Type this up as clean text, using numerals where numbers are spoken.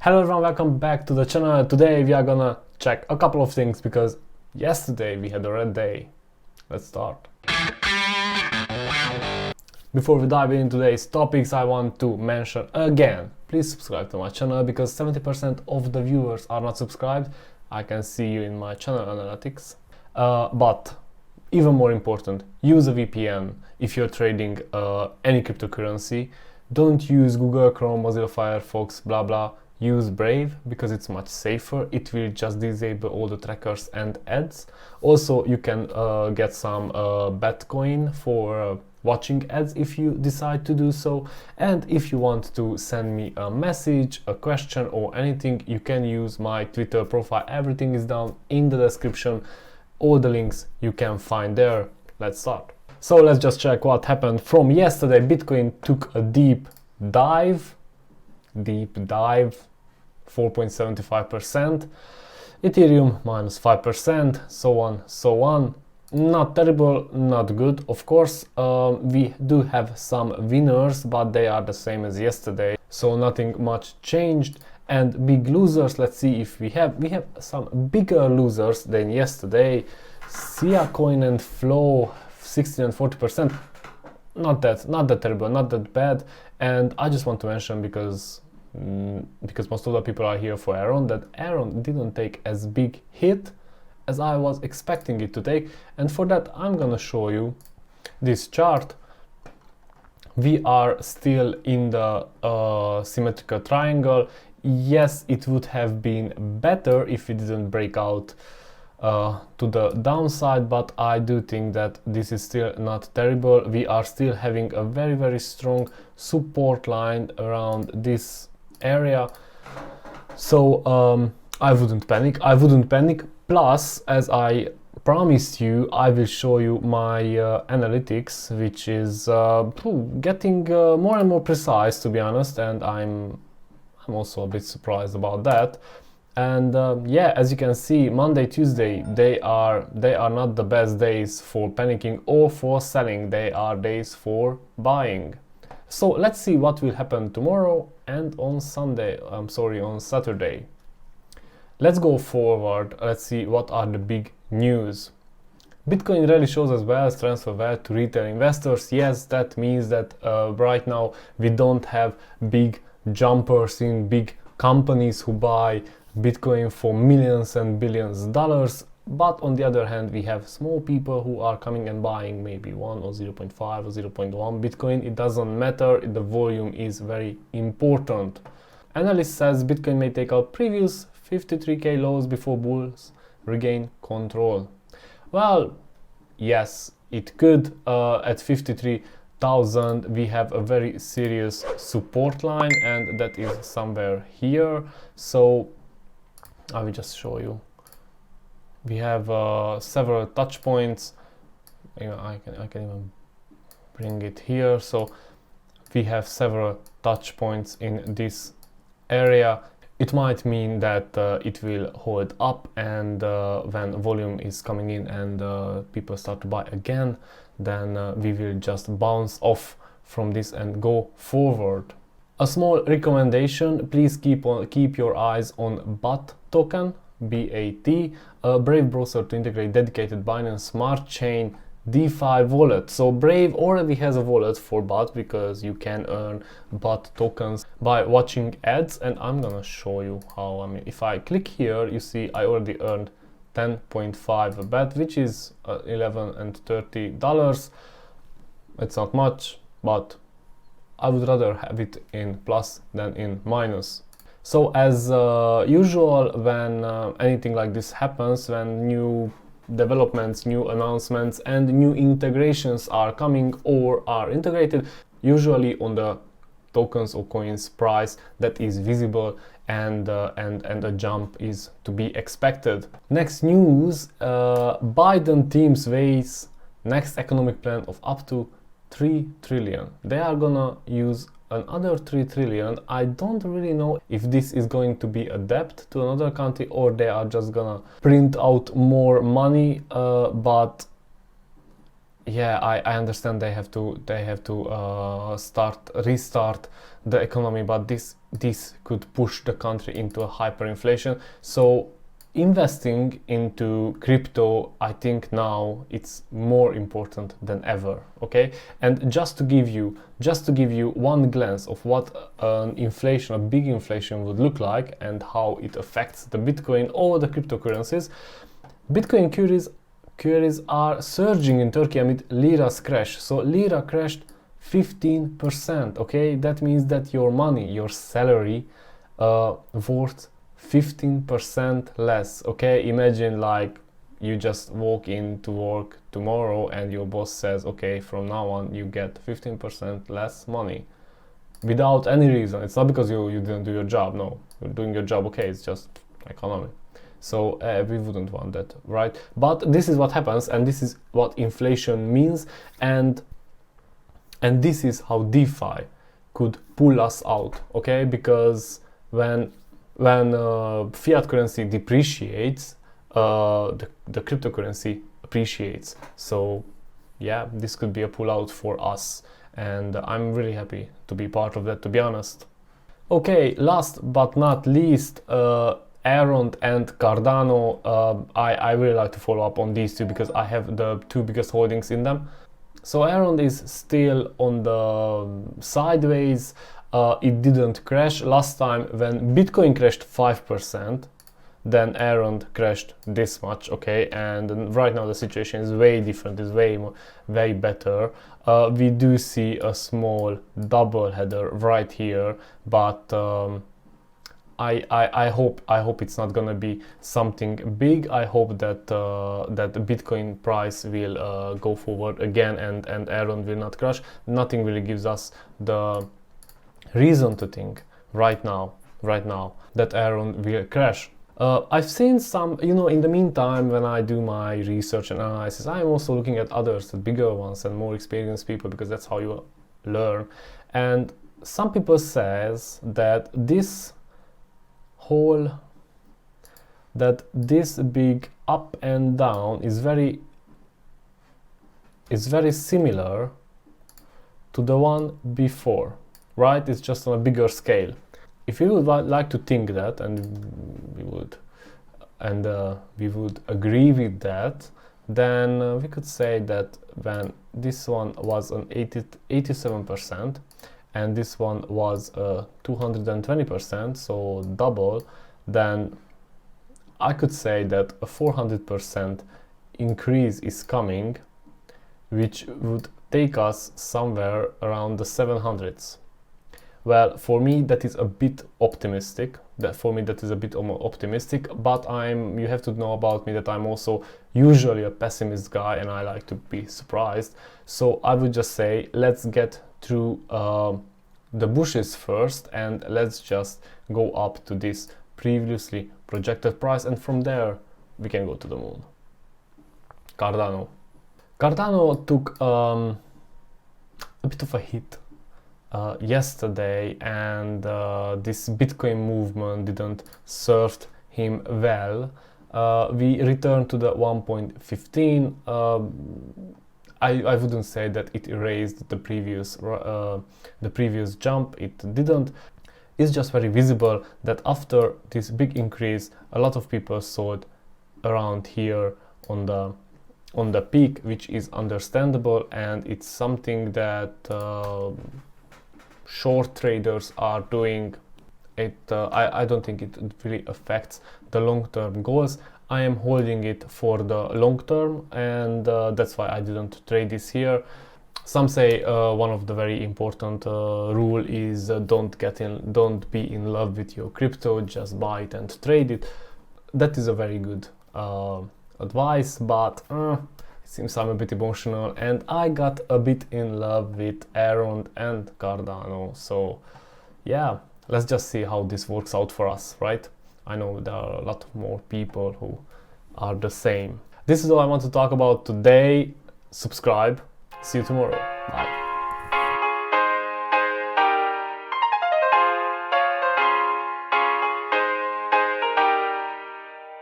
Hello everyone, welcome back to the channel. Today we are gonna check a couple of things because yesterday we had a red day. Let's start. Before we dive into today's topics, I want to mention again, please subscribe to my channel because 70% of the viewers are not subscribed. I can see you in my channel analytics. But even more important, use a VPN if you're trading any cryptocurrency. Don't use Google Chrome, Mozilla Firefox, blah blah. Use Brave because it's much safer. It will just disable all the trackers and ads. Also, you can get some Bitcoin for watching ads if you decide to do so. And if you want to send me a message, a question or anything, you can use my Twitter profile. Everything is down in the description. All the links you can find there. Let's start. So let's just check what happened from yesterday. Bitcoin took a deep dive, 4.75%. Ethereum minus 5%, so on. Not terrible, not good. Of course, we do have some winners, but they are the same as yesterday, so nothing much changed. And big losers, let's see if we have some bigger losers than yesterday. Sia Coin and Flow 16 and 40%. Not that terrible, not that bad. And I just want to mention because most of the people are here for Elrond, that Elrond didn't take as big hit as I was expecting it to take, and for that I'm gonna show you this chart. We are still in the symmetrical triangle. Yes, it would have been better if we didn't break out to the downside, but I do think that this is still not terrible. We are still having a very strong support line around this area, so I wouldn't panic. Plus, as I promised you, I will show you my analytics, which is getting more and more precise, to be honest, and I'm also a bit surprised about that. And yeah, as you can see, Monday, Tuesday, they are not the best days for panicking or for selling. They are days for buying. So let's see what will happen tomorrow and on Saturday. Let's go forward. Let's see what are the big news. Bitcoin rally shows as well as transfer wealth to retail investors. Yes, that means that right now we don't have big jumpers in big companies who buy Bitcoin for millions and billions of dollars. But on the other hand, we have small people who are coming and buying maybe 1 or 0.5 or 0.1 Bitcoin. It doesn't matter, the volume is very important. Analyst says Bitcoin may take out previous 53k lows before bulls regain control. Well, yes, it could. At 53,000 we have a very serious support line, and that is somewhere here. So I will just show you. We have several touch points. I can even bring it here. So we have several touch points in this area. It might mean that it will hold up, and when volume is coming in and people start to buy again, then we will just bounce off from this and go forward. A small recommendation: please keep your eyes on BAT token, BAT, a Brave browser to integrate dedicated Binance Smart Chain DeFi wallet. So Brave already has a wallet for BAT because you can earn BAT tokens by watching ads, and I'm gonna show you how. I mean, if I click here, you see I already earned 10.5 BAT, which is $11 and $30. It's not much, but I would rather have it in plus than in minus. So as usual, when anything like this happens, when new developments, new announcements and new integrations are coming or are integrated, usually on the tokens or coins price that is visible, and a jump is to be expected. Next news, Biden teams weighs next economic plan of up to 3 trillion. They are gonna use another 3 trillion. I don't really know if this is going to be a debt to another country or they are just gonna print out more money, but yeah, I understand they have to restart the economy, but this could push the country into a hyperinflation. So investing into crypto, I think now it's more important than ever. Okay, and just to give you one glance of what an inflation, a big inflation would look like and how it affects the Bitcoin or the cryptocurrencies. Bitcoin queries are surging in Turkey amid lira's crash. So lira crashed 15%. Okay, that means that your money, your salary, worth 15% less. Okay, imagine like you just walk into work tomorrow and your boss says, okay, from now on you get 15% less money without any reason. It's not because you didn't do your job. No, you're doing your job. Okay, it's just economy. So we wouldn't want that, right? But this is what happens, and this is what inflation means, and this is how DeFi could pull us out, okay? Because when fiat currency depreciates, the cryptocurrency appreciates. So yeah, this could be a pullout for us, and I'm really happy to be part of that, to be honest. Okay, last but not least, Elrond and Cardano. I really like to follow up on these two because I have the two biggest holdings in them. So Elrond is still on the sideways. It didn't crash. Last time when Bitcoin crashed 5%, then Elrond crashed this much, okay? And right now the situation is way different, is way better. We do see a small double header right here, but I hope it's not gonna be something big. I hope that that the Bitcoin price will go forward again, and Elrond will not crash. Nothing really gives us the reason to think right now that Elrond will crash. I've seen some, in the meantime, when I do my research and analysis, I'm also looking at others, the bigger ones and more experienced people, because that's how you learn. And some people says that this big up and down is very similar to the one before, right? It's just on a bigger scale. If you would like to think that, and we would agree with that, then we could say that when this one was on 87% and this one was 220%, so double, then I could say that a 400% increase is coming, which would take us somewhere around the 700s. Well, for me that is a bit optimistic. But you have to know about me that I'm also usually a pessimist guy and I like to be surprised. So I would just say, let's get through the bushes first, and let's just go up to this previously projected price, and from there we can go to the moon. Cardano took a bit of a hit yesterday, and this Bitcoin movement didn't serve him well. We returned to the 1.15. I wouldn't say that it erased the previous jump. It didn't. It's just very visible that after this big increase, a lot of people sold around here on the peak, which is understandable, and it's something that short traders are doing. I don't think it really affects the long-term goals. I am holding it for the long term, and that's why I didn't trade this here. Some say one of the very important rule is don't be in love with your crypto, just buy it and trade it. That is a very good advice, but it seems I'm a bit emotional, and I got a bit in love with Elrond and Cardano. So yeah, let's just see how this works out for us, right? I know there are a lot more people who are the same. This is all I want to talk about today. Subscribe. See you tomorrow. Bye.